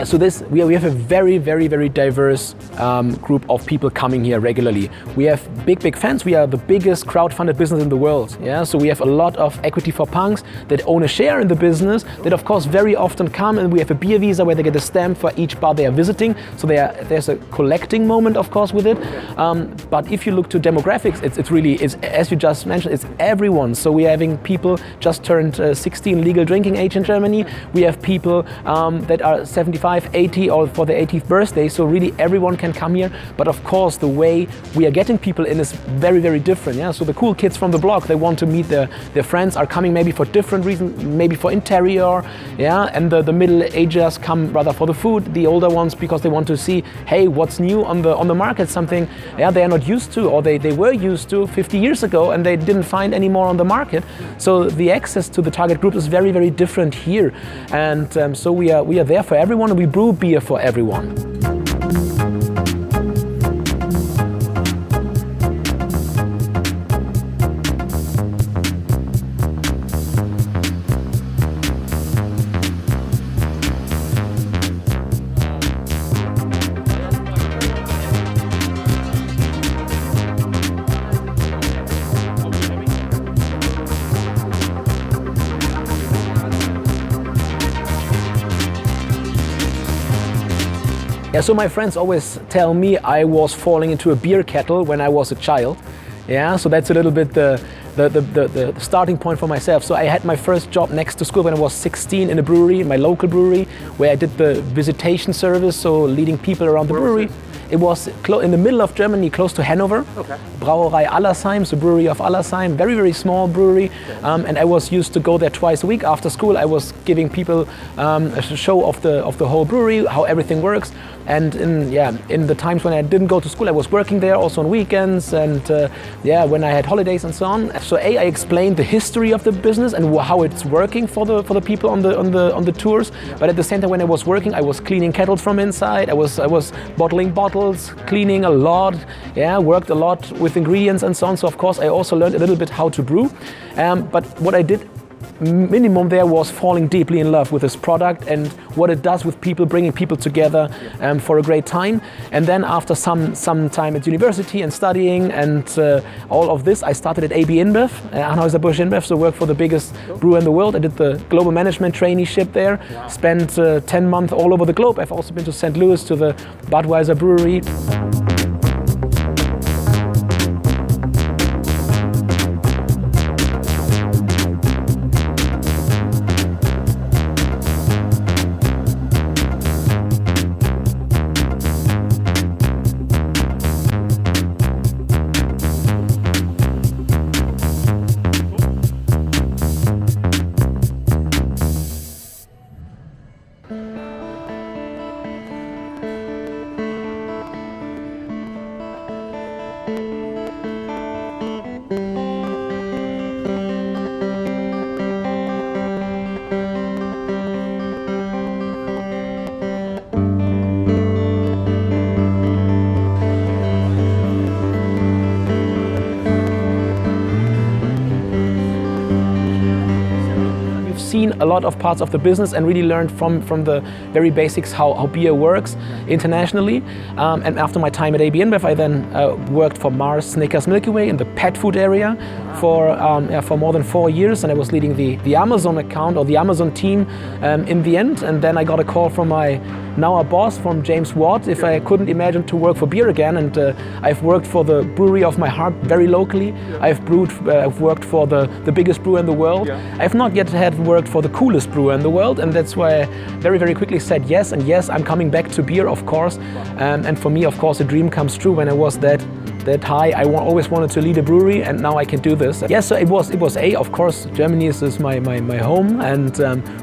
Yeah, so we have a very, very, very diverse group of people coming here regularly. We have big fans. We are the biggest crowd-funded business in the world. Yeah, so we have a lot of equity for punks that own a share in the business that of course very often come, and we have a beer visa where they get a stamp for each bar they are visiting. So there's a collecting moment of course with it. But if you look to demographics, it's really, as you just mentioned, it's everyone. So we're having people just turned 16 legal drinking age in Germany. We have people that are 75, 80 or for their 80th birthday, so really everyone can come here. But of course the way we are getting people in is very, very different. Yeah, so the cool kids from the block, they want to meet their friends, are coming maybe for different reasons, maybe for interior, yeah, and the middle agers come rather for the food, the older ones because they want to see, hey, what's new on the market, something they are not used to, or they were used to 50 years ago and they didn't find any more on the market. So the access to the target group is very, very different here, and so we are there for everyone. We brew beer for everyone. Yeah, so my friends always tell me I was falling into a beer kettle when I was a child. Yeah, so that's a little bit the starting point for myself. So I had my first job next to school when I was 16 in a brewery, my local brewery, where I did the visitation service, so leading people around the brewery. It was in the middle of Germany, close to Hanover. Okay. Brauerei Allersheim, so brewery of Allersheim, very, very small brewery. And I was used to go there twice a week. After school, I was giving people a show of the whole brewery, how everything works. And in the times when I didn't go to school, I was working there also on weekends and when I had holidays and so on. So I explained the history of the business and how it's working for the people on the tours. But at the same time, when I was working, I was cleaning kettles from inside. I was bottling bottles, cleaning a lot. Yeah, worked a lot with ingredients and so on. So of course, I also learned a little bit how to brew. But what I did minimum there was falling deeply in love with this product and what it does with people, bringing people together for a great time. And then after some time at university and studying and all of this, I started at AB InBev, Anheuser-Busch InBev, so worked for the biggest brewer in the world. I did the global management traineeship there, spent 10 months all over the globe. I've also been to St. Louis to the Budweiser brewery. Seen a lot of parts of the business and really learned from the very basics how beer works internationally. And after my time at AB InBev, I then worked for Mars, Snickers, Milky Way in the pet food area for more than 4 years, and I was leading the Amazon account or the Amazon team in the end. And then I got a call from my now a boss, from James Watt, if I couldn't imagine to work for beer again. And I've worked for the brewery of my heart very locally. I've worked for the biggest brewer in the world. I've not yet worked for the coolest brewer in the world, and that's why I very, very quickly said yes. And yes, I'm coming back to beer, of course. And for me, of course, a dream comes true when I was that high. I always wanted to lead a brewery, and now I can do this. Yes, so it was of course, Germany is my home, and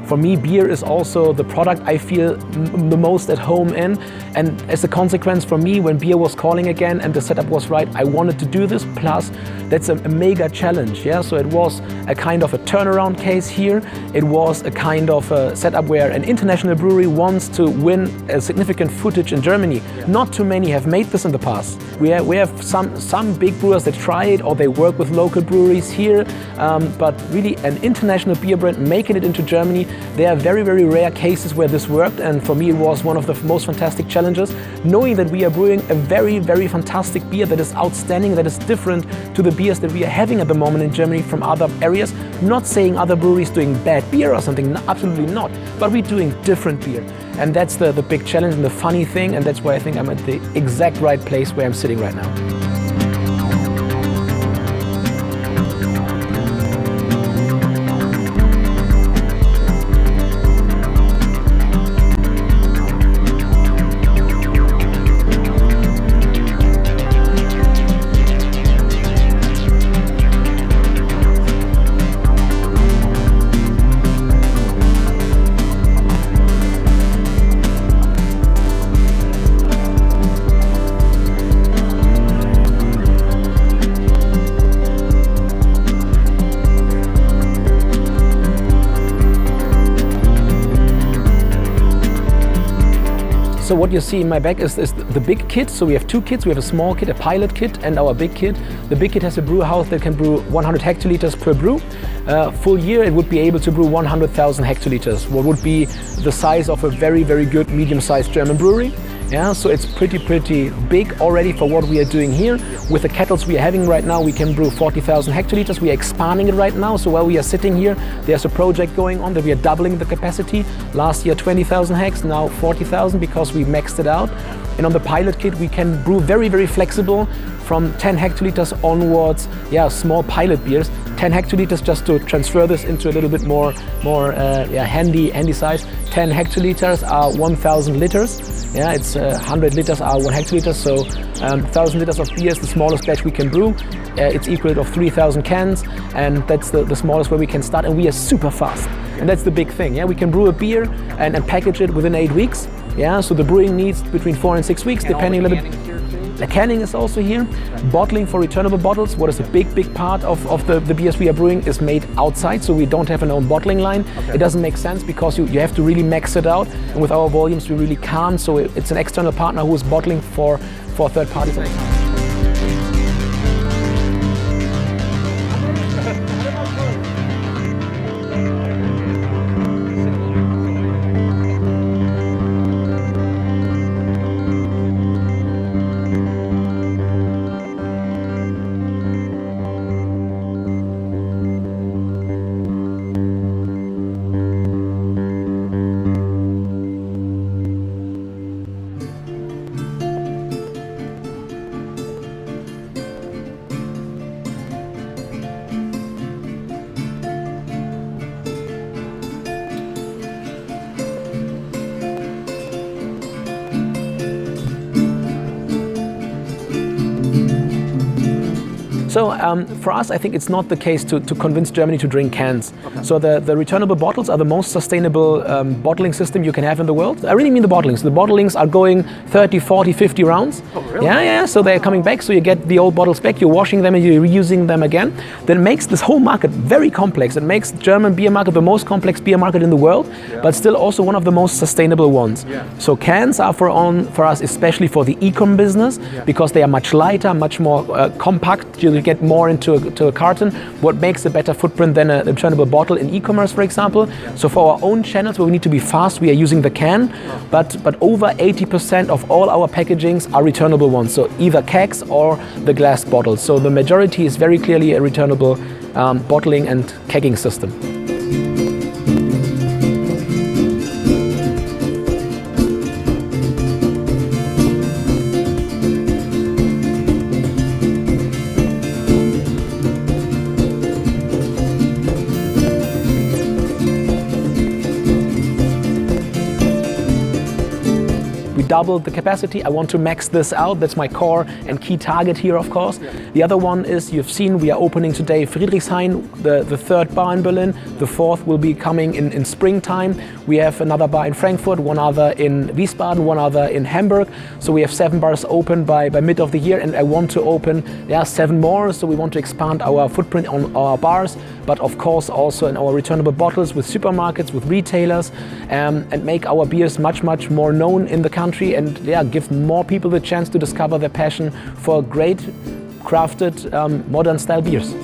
for me, beer is also the product I feel the most at home in. And as a consequence, for me, when beer was calling again and the setup was right, I wanted to do this. Plus, that's a mega challenge. Yeah, so it was a kind of a turnaround case here. It was a kind of a setup where an international brewery wants to win a significant footage in Germany. Not too many have made this in the past. We have some big brewers that try it or they work with local breweries here, but really an international beer brand making it into Germany, there are very, very rare cases where this worked, and for me it was one of the most fantastic challenges, knowing that we are brewing a very, very fantastic beer that is outstanding, that is different to the beers that we are having at the moment in Germany from other areas. Not saying other breweries doing bad beer or something, absolutely not, but we're doing different beer. And that's the big challenge and the funny thing, and that's why I think I'm at the exact right place where I'm sitting right now. So what you see in my bag is the big kit. So we have two kits. We have a small kit, a pilot kit, and our big kit. The big kit has a brew house that can brew 100 hectoliters per brew. Full year it would be able to brew 100,000 hectoliters, what would be the size of a very, very good medium-sized German brewery. Yeah, so it's pretty big already for what we are doing here. With the kettles we are having right now, we can brew 40,000 hectoliters. We are expanding it right now. So while we are sitting here, there's a project going on that we are doubling the capacity. Last year 20,000 hecs, now 40,000 because we maxed it out. And on the pilot kit, we can brew very, very flexible from 10 hectoliters onwards. Yeah, small pilot beers. 10 hectoliters just to transfer this into a little bit more handy size. 10 hectoliters are 1,000 liters. Yeah, it's 100 liters are 1 hectoliter, so 1,000 liters of beer is the smallest batch we can brew. It's equal of 3,000 cans, and that's the smallest where we can start, and we are super fast. And that's the big thing. Yeah, we can brew a beer and package it within 8 weeks. Yeah, so the brewing needs between 4 and 6 weeks, depending a little bit. The canning is also here. Bottling for returnable bottles, what is a big part of the beers we are brewing, is made outside, so we don't have an own bottling line. Okay. It doesn't make sense because you have to really max it out, and with our volumes we really can't, so it's an external partner who is bottling for third parties. So for us, I think it's not the case to convince Germany to drink cans. Okay. So the returnable bottles are the most sustainable bottling system you can have in the world. I really mean the bottlings. The bottlings are going 30, 40, 50 rounds. Oh, really? Yeah, so they're coming back, so you get the old bottles back, you're washing them and you're reusing them again. That makes this whole market very complex. It makes the German beer market the most complex beer market in the world, but still also one of the most sustainable ones. Yeah. So cans are for us, especially for the e-com business, because they are much lighter, much more compact. You get more into a carton, what makes a better footprint than a returnable bottle in e-commerce, for example. So for our own channels where we need to be fast, we are using the can, but over 80% of all our packagings are returnable ones, so either kegs or the glass bottles. So the majority is very clearly a returnable bottling and kegging system. Double the capacity. I want to max this out. That's my core and key target here, of course. Yeah. The other one is, you've seen, we are opening today Friedrichshain, the third bar in Berlin. The fourth will be coming in springtime. We have another bar in Frankfurt, one other in Wiesbaden, one other in Hamburg. So we have 7 bars open by mid of the year, and I want to open 7 more. So we want to expand our footprint on our bars, but of course also in our returnable bottles with supermarkets, with retailers, and make our beers much more known in the country. country and yeah, give more people the chance to discover their passion for great crafted modern style beers.